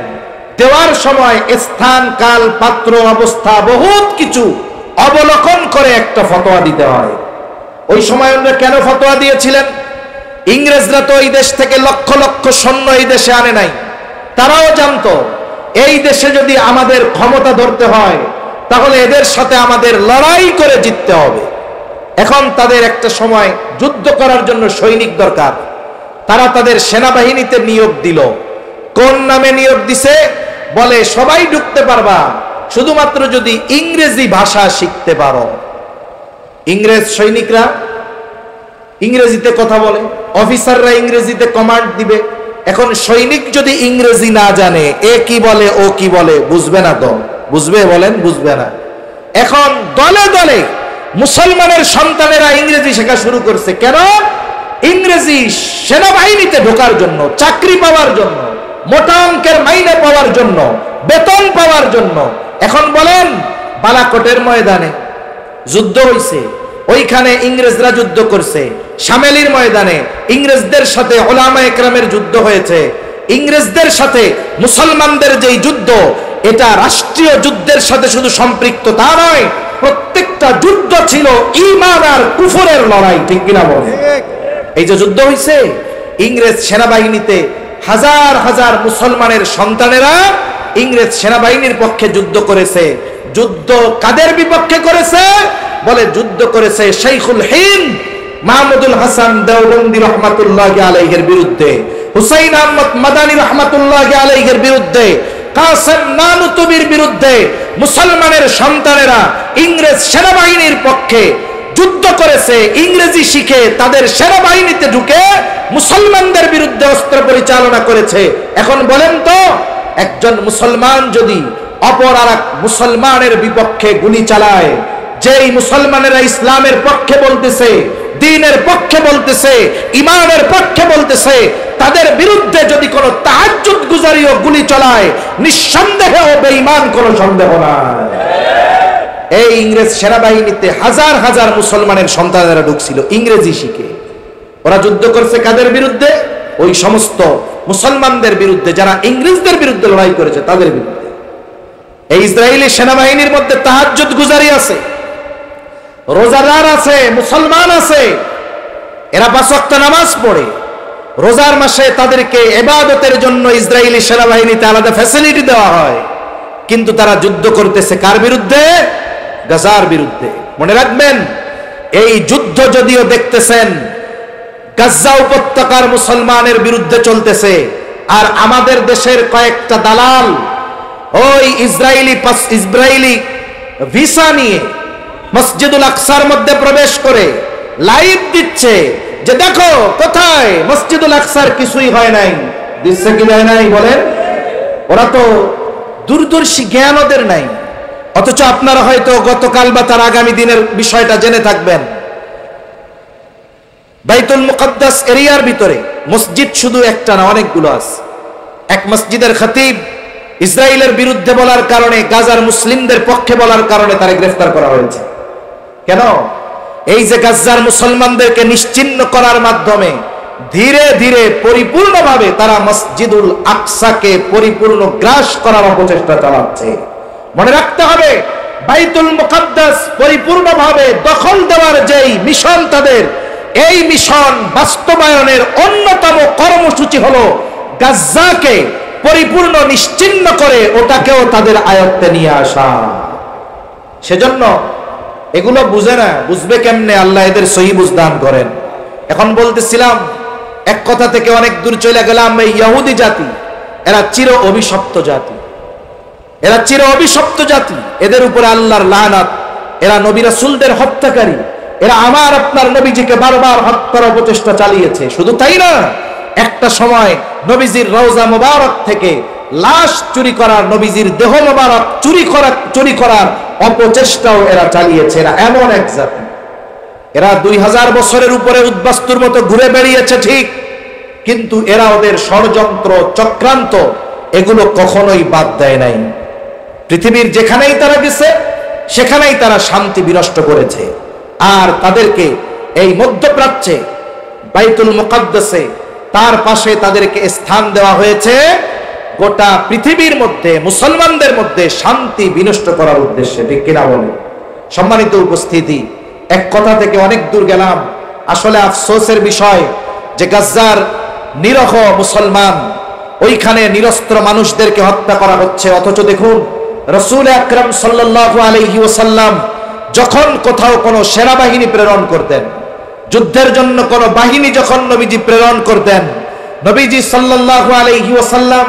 দেওয়ার সময় স্থান, কাল, পাত্র, অবস্থা বহুত কিছু অবলোকন করে একটা ফতোয়া দিতে হয়। ওই সময় ওনারা কেন ফতোয়া দিয়েছিলেন? ইংরেজরা তো এই দেশ থেকে লক্ষ লক্ষ সৈন্য এই দেশে আনে নাই। তারাও জানতো এই দেশে যদি আমাদের ক্ষমতা ধরতে হয় তাহলে এদের সাথে আমাদের লড়াই করে জিততে হবে। এখন তাদের একটা সময় যুদ্ধ করার জন্য সৈনিক দরকার। তারা তাদের সেনাবাহিনীতে নিয়োগ দিল। কোন নামে নিয়োগ দিছে? বলে সবাই ঢুকতে পারবা শুধুমাত্র যদি ইংরেজি ভাষা শিখতে পারো। ইংরেজ সৈনিকরা ইংরেজিতে কথা বলে, অফিসাররা ইংরেজিতে কমান্ড দিবে। এখন সৈনিক যদি ইংরেজি না জানে, এ কি বলে ও কি বলে বুঝবে না তো? বুঝবে? বলেন বুঝবে না। এখন দলে দলে মুসলমানের সন্তানেরা ইংরেজি শেখা শুরু করছে। কেন? ইংরেজি সেনাবাহিনীতে ঢোকার জন্য, চাকরি পাওয়ার জন্য, মোটা অঙ্কের মাইনে পাওয়ার জন্য, বেতন পাওয়ার জন্য। এখন বলেন, বালাকোটের ময়দানে যুদ্ধ হইছে, ওইখানে ইংরেজরা যুদ্ধ করছে। শামেলির ময়দানে ইংরেজদের সাথে উলামায়ে কেরামের যুদ্ধ হয়েছে। ইংরেজদের সাথে মুসলমানদের যেই যুদ্ধ, এটা রাষ্ট্রীয় যুদ্ধের সাথে শুধু সম্পৃক্ত তা নয়, প্রত্যেকটা যুদ্ধ ছিল ঈমান আর কুফরের লড়াই। ঠিক কিনা বলেন? এই যে যুদ্ধ হইছে, ইংরেজ সেনাবাহিনীতে হাজার হাজার মুসলমানের সন্তানেরা ইংরেজ সেনাবাহিনীর পক্ষে যুদ্ধ করেছে। যুদ্ধ কাদের বিপক্ষে করেছে? বলে যুদ্ধ করেছে শাইখুল হিন্দ মাহমুদুল হাসান দেওবন্দি রহমাতুল্লাহি আলাইহির বিরুদ্ধে, হুসাইন আহমদ মাদানী রহমাতুল্লাহি আলাইহির বিরুদ্ধে, কাসেম নানুতুবির বিরুদ্ধে মুসলমানের সন্তানেরা ইংরেজ সেনাবাহিনীর পক্ষে যুদ্ধ করেছে। ইংরেজি শিখে তাদের সেনাবাহিনীতে ঢুকে মুসলমানদের বিরুদ্ধে অস্ত্র পরিচালনা করেছে। এখন বলেন তো, একজন মুসলমান যদি অপর আর এক মুসলমানের বিপক্ষে গুলি চালায়, যেই মুসলমানেরা ইসলামের পক্ষে বলতেছে, দ্বীনের পক্ষে বলতেছে, ঈমানের পক্ষে বলতেছে, তাদের বিরুদ্ধে যদি কোনো তাহাজ্জুদ গুজারিও গুলি চালায়, নিঃসন্দেহে ও বেঈমান, কোনো সন্দেহ নাই। এই ইংরেজ সেনাবাহিনীতে হাজার হাজার মুসলমানের সন্তানেরা ঢুকছিল ইংরেজি শিখে। ওরা যুদ্ধ করছে কাদের বিরুদ্ধে? ওই সমস্ত মুসলমানদের বিরুদ্ধে যারা ইংরেজদের বিরুদ্ধে লড়াই করেছে, তাদের বিরুদ্ধে। এই ইসরায়েলি সেনাবাহিনীর মধ্যে তাহাজ্জুদ গুজারি আছে, রোজাদার আছে, মুসলমান আছে। এরা 5 ওয়াক্ত নামাজ পড়ে। রোজার মাসে তাদেরকে ইবাদতের জন্য ইসরায়েলি সেনাবাহিনীতে আলাদা ফ্যাসিলিটি দেওয়া হয়, কিন্তু তারা যুদ্ধ করতেছে কার বিরুদ্ধে? গাজার বিরুদ্ধে। মনে রাখবেন, এই যুদ্ধ যদিও দেখতেছেন গাজা উপত্যকার মুসলমানের বিরুদ্ধে চলতেছে, আর আমাদের দেশের কয়েকটা দালাল ওই ইসরায়েলি ভিসা নিয়ে মসজিদুল আকসার মধ্যে প্রবেশ করে লাইভ দিচ্ছে যে দেখো কোথায় মসজিদুল আকসার কিছুই হয় নাই। দিচ্ছে কি হয় নাই বলেন? ওরা তো দূরদর্শী জ্ঞান ওদের নাই। অথচ আপনারা হয়তো গতকাল বা তার আগামী দিনের বিষয়টা জেনে থাকবেন। বাইতুল মুকাদ্দাস এরিয়ার ভিতরে মসজিদ শুধু একটা না, অনেকগুলো আছে। এক মসজিদের খতিব ইসরায়েলের বিরুদ্ধে বলার কারণে, গাজার মুসলিমদের পক্ষে বলার কারণে তারে গ্রেফতার করা হয়েছে। কেন? এই যে গাজার মুসলমানদেরকে নিশ্চিহ্ন করার মাধ্যমে ধীরে ধীরে পরিপূর্ণভাবে তারা মসজিদুল আকসাকে পরিপূর্ণ গ্রাস করার অপচেষ্টা চালাচ্ছে। মনে রাখতে হবে, বাইতুল মুকাদ্দাস পরিপূর্ণভাবে দখল দেওয়ার যেই মিশন তাদের, এই মিশন বাস্তবায়নের অন্যতম কর্মসূচি হলো গাজাকে পরিপূর্ণ নিশ্চিহ্ন করে ওটাকেও তাদের আয়ত্তে নিয়ে আসা। সেজন্য এগুলো বুঝে না, বুঝবে কেমনে? আল্লাহ এদের সহি বুঝ দান করেন। এখন বলতেছিলাম, এক কথা থেকে অনেক দূর চলে গেলাম। এই ইহুদি জাতি, এরা চির অভিশপ্ত জাতি, এরা চির অভিশপ্ত জাতি। এদের উপরে আল্লাহর লানাত। এরা নবী রাসূলদের হত্যাকারী। এরা আমার আপনার নবীজিকে বারবার হত্যার অপচেষ্টা চালিয়েছে। শুধু তাই না, একটা সময় নবীজির রওজা মুবারক থেকে লাশ চুরি করার, নবীজির দেহ মুবারক চুরি করার অপচেষ্টাও এরা চালিয়েছে। এরা এমন এক জাতি, এরা 2000 বছরের উপরে উদ্বাস্তুর মতো ঘুরে বেরিয়েছে ঠিক, কিন্তু এরা ওদের ষড়যন্ত্র, চক্রান্ত, এগুলো কখনোই বাদ দেয় নাই। পৃথিবীর যেখানেই তারা গেছে সেখানেই তারা শান্তি বিনষ্ট করেছে। আর তাদেরকে এই মধ্যপ্রাচ্যে বাইতুল মুকাদ্দাসে তার পাশে তাদেরকে স্থান দেওয়া হয়েছে গোটা পৃথিবীর মধ্যে মুসলমানদের মধ্যে শান্তি বিনষ্ট করার উদ্দেশ্যে। ঠিক কিনা বলে? সম্মানিত উপস্থিতি, এক কথা থেকে অনেক দূর গেলাম। আসলে আফসোসের বিষয় যে গাজার নিরহ মুসলমান, ওইখানে নিরস্ত্র মানুষদেরকে হত্যা করা হচ্ছে। অথচ দেখুন, রাসূল আকরাম সাল্লাল্লাহু আলাইহি ওয়াসাল্লাম যখন কোথাও কোনো সেনাবাহিনী প্রেরণ করতেন, যুদ্ধের জন্য কোনো বাহিনী যখন নবীজি প্রেরণ করতেন, নবীজি সাল্লাল্লাহু আলাইহি ওয়াসাল্লাম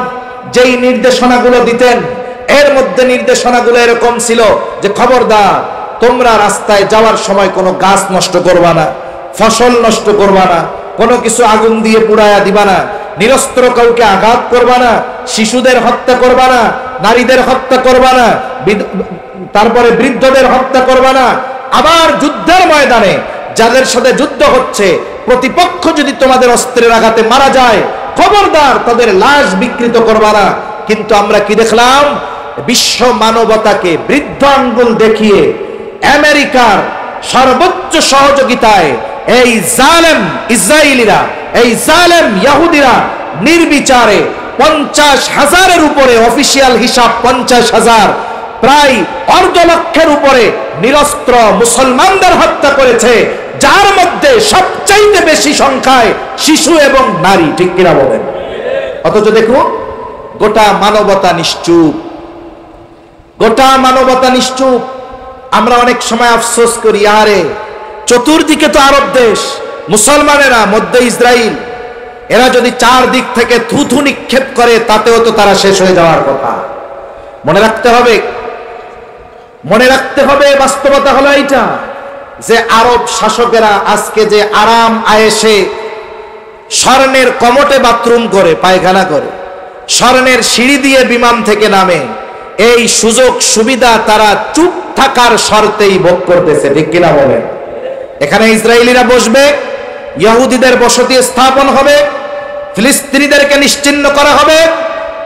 যেই নির্দেশনাগুলো দিতেন, এর মধ্যে নির্দেশনাগুলো এরকম ছিল যে খবরদার, তোমরা রাস্তায় যাওয়ার সময় কোনো গাছ নষ্ট করবা না, ফসল নষ্ট করবা না, কোনো কিছু আগুন দিয়ে পুড়ায়া দিবা না, নিরস্ত্র কাউকে আঘাত করবা না, শিশুদের হত্যা করবা না, নারীদের হত্যা করবা না, তারপরে বৃদ্ধদের হত্যা করবা না, আবার যুদ্ধের ময়দানে যাদের সাথে যুদ্ধ হচ্ছে, প্রতিপক্ষ যদি তোমাদের অস্ত্রের আঘাতে মারা যায়, খবরদার তাদের লাশ বিকৃত করবা না। কিন্তু আমরা কি দেখলাম? বিশ্ব মানবতাকে বৃদ্ধ আঙ্গুল দেখিয়ে আমেরিকার সর্বোচ্চ সহযোগিতায় এই জালেম ইসরায়েলিরা, এই জালেম ইহুদিরা নির্বিচারে 50,000-এর উপরে, অফিসিয়াল হিসাব 50,000, প্রায় অর্ধ লক্ষের উপরে নিরস্ত্র মুসলমানদের হত্যা করেছে, যার মধ্যে সবচাইতে বেশি সংখ্যায় শিশু এবং নারী। ঠিক কিনা বলেন? অথচ দেখুন গোটা মানবতা নিশ্চুপ, গোটা মানবতা নিশ্চুপ। আমরা অনেক সময় আফসোস করি, আরে চতুর্দিকে তো আরব দেশ, মুসলমানেরা, মধ্যে ইসরায়েল, এরা যদি চারদিক থেকে থুথু নিক্ষেপ করে তাতেও তো তারা শেষ হয়ে যাওয়ার কথা। মনে রাখতে হবে, মনে রাখতে হবে, বাস্তবতা হলো এইটা যে আরব শাসকেরা আজকে যে আরাম আয়েশে স্বর্ণের কমটে বাথরুম করে, পায়খানা করে, স্বর্ণের সিঁড়ি দিয়ে বিমান থেকে নামে, এই সুযোগ সুবিধা তারা চুপ থাকার শর্তেই ভোগ করতেছে। ঠিক কিনা বলেন? এখানে ইসরায়েলিরা বসবে, ইহুদিদের বসতি স্থাপন হবে, ফিলিস্তিনিদেরকে নিশ্চিহ্ন করা হবে।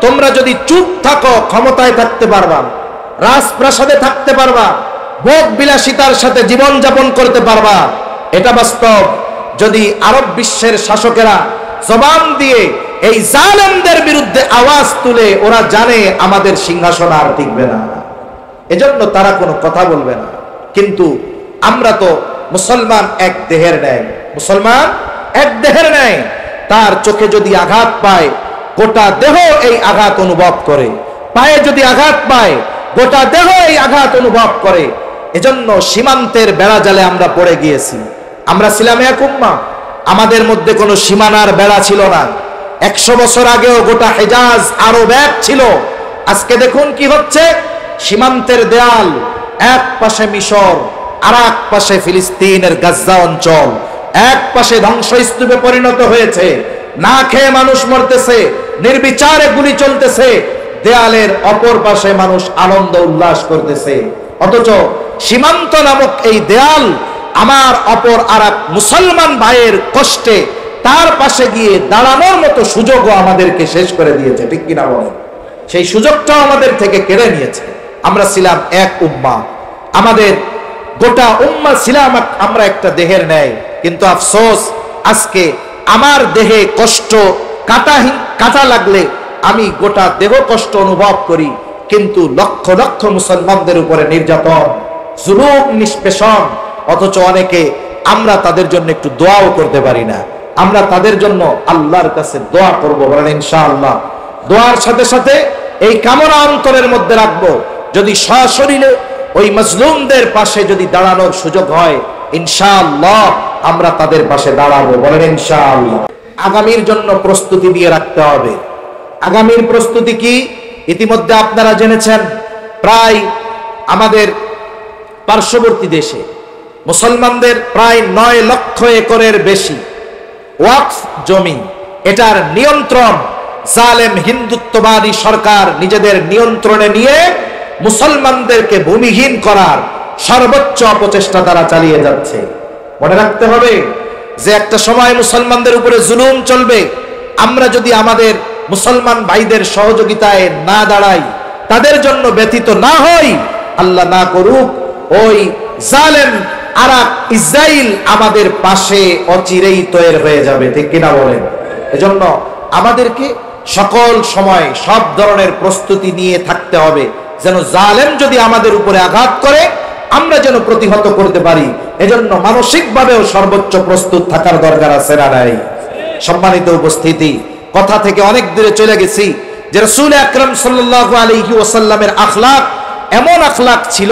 তোমরা যদি চুপ থাকো, ক্ষমতায় থাকতে পারবা, রাজপ্রাসাদে থাকতে পারবা, ভোগ বিলাসিতার সাথে জীবন যাপন করতে পারবা। এটা বাস্তব। যদি আরব বিশ্বের শাসকেরা জবান দিয়ে এই জালেমদের বিরুদ্ধে আওয়াজ তুলে, ওরা জানে আমাদের সিংহাসন আর টিকবে না, এজন্য তারা কোনো কথা বলবে না। কিন্তু আমরা তো মুসলমান এক দেহের ন্যায়, মুসলমান এক দেহের ন্যায়। তার চোখে যদি আঘাত পায়, গোটা দেহ এই আঘাত অনুভব করে, পায়ে যদি আঘাত পায়, গোটা দেহ এই আঘাত অনুভব করে। এজন্য সীমান্তের বেড়া জালে আমরা পড়ে গিয়েছি। আমরা ছিলাম এক উম্মাহ, আমাদের মধ্যে কোনো সীমানার বেড়া ছিল না। 100 বছর আগেও গোটা হেজাজ আরব এক ছিল। আজকে দেখুন কি হচ্ছে, সীমান্তের দেয়াল, এক পাশে মিশর, আর এক পাশে ফিলিস্তিনের গাজ্জা অঞ্চল, এক পাশে ধ্বংসস্তূপে পরিণত হয়েছে, না খেয়ে মানুষ মরতেছে, নির্বিচারে গুলি চলতেছে, দেয়ালের অপর পাশে মানুষ আনন্দ উল্লাস করতেছে। অথচ সীমান্ত নামক এই দেয়াল আমার অপর আর এক মুসলমান ভাইয়ের কষ্টে তার পাশে গিয়ে দাঁড়ানোর মতো সুযোগও আমাদেরকে শেষ করে দিয়েছে। ঠিক কিনা বলেন? সেই সুযোগটাও আমাদের থেকে কেড়ে নিয়েছে। আমরা ছিলাম এক উম্মাহ, আমাদের গোটা উম্মাহ ছিলাম আমরা একটা দেহের ন্যায়। কিন্তু আফসোস, আজকে আমার দেহে কষ্ট কাটা লাগলে আমি গোটা দেহ কষ্ট অনুভব করি, কিন্তু লক্ষ লক্ষ মুসলমানদের উপরে নির্যাতন, জুলুম, নিষ্পেষণ। অথচ অনেকে আমরা তাদের জন্য একটু দোয়াও করতে পারি না। আমরা তাদের জন্য আল্লাহর কাছে দোয়া করবো, বলেন ইনশাআল্লাহ। দোয়ার সাথে সাথে এই কামনা অন্তরের মধ্যে রাখবো, যদি সশরীরে ওই মজলুমদের পাশে যদি দাঁড়ানোর সুযোগ হয়, ইনশাআল্লাহ আমরা তাদের পাশে দাঁড়াবো, বলেন ইনশাআল্লাহ। আগামীর জন্য প্রস্তুতি দিয়ে রাখতে হবে। আগামীর প্রস্তুতি কি? ইতিমধ্যে আপনারা জেনেছেন, প্রায় আমাদের পার্শ্ববর্তী দেশে মুসলমানদের প্রায় 9 লক্ষ একরের বেশি ওয়াকফ জমি, এটার নিয়ন্ত্রণ জালেম হিন্দুত্ববাদী সরকার নিজেদের নিয়ন্ত্রণে নিয়ে মুসলমানদেরকে ভূমিহীন করার সর্বোচ্চ অপচেষ্টা তারা চালিয়ে যাচ্ছে। মনে রাখতে হবে যে একটা সময় মুসলমানদের উপরে জুলুম চলবে। আমরা যদি আমাদের মুসলমান ভাইদের সহযোগিতায় না দাঁড়াই, তাদের জন্য ব্যথিত না হই, আল্লাহ না করুক ওই জালেম আরাক ইসরায়েল আমাদের পাশে অচিরেই তৈরি হয়ে যাবে। ঠিক কিনা বলেন? এজন্য আমাদেরকে সকল সময় সব ধরনের প্রস্তুতি নিয়ে থাকতে হবে, যেন জালেম যদি আমাদের উপরে আঘাত করে আমরা যেন প্রতিহত করতে পারি। এজন্য মানসিকভাবেও সর্বোচ্চ প্রস্তুত থাকার দরকার আছে না নাই? সম্মানিত উপস্থিতি, কথা থেকে অনেক দূরে চলে গেছি যে রাসূল আকরাম সাল্লাল্লাহু আলাইহি ওয়াসাল্লামের আখলাক এমন আখলাক ছিল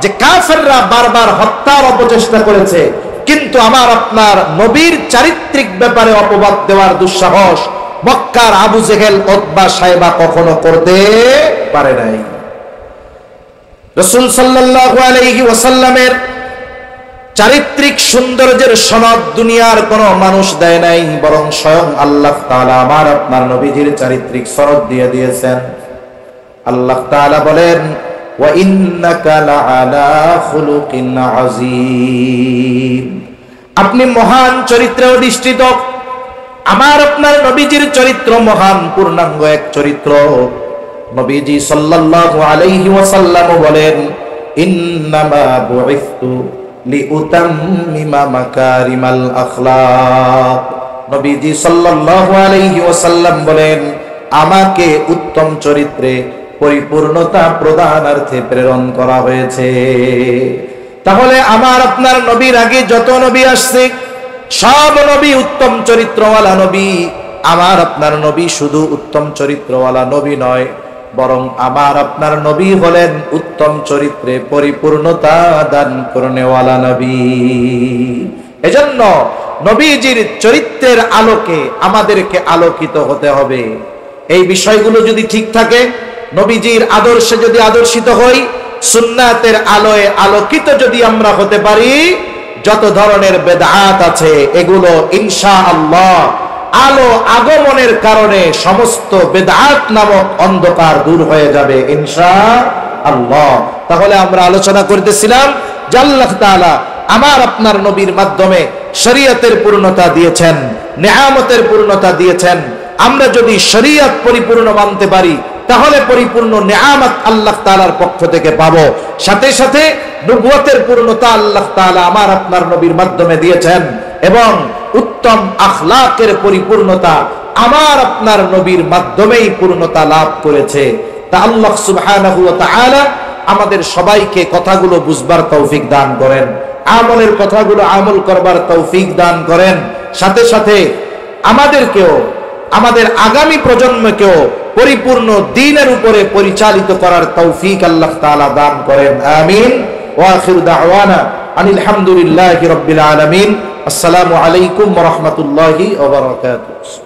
যে কাফেররা বারবার হত্যার অপচেষ্টা করেছে, কিন্তু আমার আপনার নবীর চারিত্রিক ব্যাপারে অপবাদ দেওয়ার দুঃসাহস মক্কার আবু জেহেল, উতবা, সাইবা কখনো করতে পারে নাই। রাসূল সাল্লাল্লাহু আলাইহি ওয়াসাল্লামের চারিত্রিক সৌন্দর্যের সনদ দুনিয়ার কোন মানুষ দেয় নাই, বরং স্বয়ং আল্লাহ তাআলা আমার আপনার নবীজির চারিত্রিক সনদ দিয়ে দিয়েছেন। আল্লাহ তাআলা বলেন, ওয়া ইন্নাকা লাআলা খুলুকিন আযীম। আপনি মহান চরিত্রে অধিষ্ঠিত। আমার আপনার নবীজির চরিত্র মহান, পূর্ণাঙ্গ এক চরিত্র। নবীজি সাল্লাল্লাহু আলাইহি ওয়াসাল্লাম বলেন, ইন্নামা বুইসতু লিউতাম্মিমা মাকারিমাল আখলাক। নবীজি সাল্লাল্লাহু আলাইহি ওয়াসাল্লাম বলেন, আমাকে উত্তম চরিত্রে পরিপূর্ণতা প্রদানার্থে প্রেরণ করা হয়েছে। তাহলে আমার আপনার নবীর আগে যত নবী আসছে সব নবী উত্তম চরিত্রওয়ালা নবী। আমার আপনার নবী শুধু উত্তম চরিত্রওয়ালা নবী নয়, বরং আমার আপনার নবী হলেন উত্তম চরিত্রে পরিপূর্ণতা দান করনেওয়ালা নবী। এজন্য নবীজির চরিত্রের আলোকে আমাদেরকে আলোকিত হতে হবে। এই বিষয়গুলো যদি ঠিক থাকে, নবীজির আদর্শে যদি আদর্শিত হই, সুন্নাতের আলোয় আলোকিত যদি আমরা হতে পারি, যত ধরনের বেদআত আছে এগুলো ইনশাআল্লাহ আলো আগমনের কারণে সমস্ত বেদআত নামক অন্ধকার দূর হয়ে যাবে ইনশাআল্লাহ। তাহলে আমরা আলোচনা করতেছিলাম যে আল্লাহ তাআলা আমার আপনার নবীর মাধ্যমে শরীয়তের পূর্ণতা দিয়েছেন, নেয়ামতের পূর্ণতা দিয়েছেন। আমরা যদি শরীয়ত পরিপূর্ণ মানতে পারি তাহলে পরিপূর্ণ নেয়ামত আল্লাহ তাআলার পক্ষ থেকে পাবো। সাথে সাথে নবুয়তের পূর্ণতা আল্লাহ তাআলা আমার আপনার নবীর মাধ্যমে দিয়েছেন এবং উত্তম আখলাকের পরিপূর্ণতা আমার আপনার নবীর মাধ্যমেই পূর্ণতা লাভ করেছে। তা আল্লাহ সুবহানাহু ওয়া তাআলা আমাদের সবাইকে কথাগুলো বুঝবার তৌফিক দান করেন, আমলের কথাগুলো আমল করবার তৌফিক দান করেন। সাথে সাথে আমাদেরকেও, আমাদের আগামী প্রজন্মকেও পরিপূর্ণ দ্বীনের উপরে পরিচালিত করার তৌফিক আল্লাহ তাআলা দান করেন। আমিন। ওয়া আখিরু দাওয়ানা আনিল হামদুলিল্লাহি রাব্বিল আলামিন। আসসালামু আলাইকুম ওয়া রাহমাতুল্লাহি ওয়া বারাকাতুহু।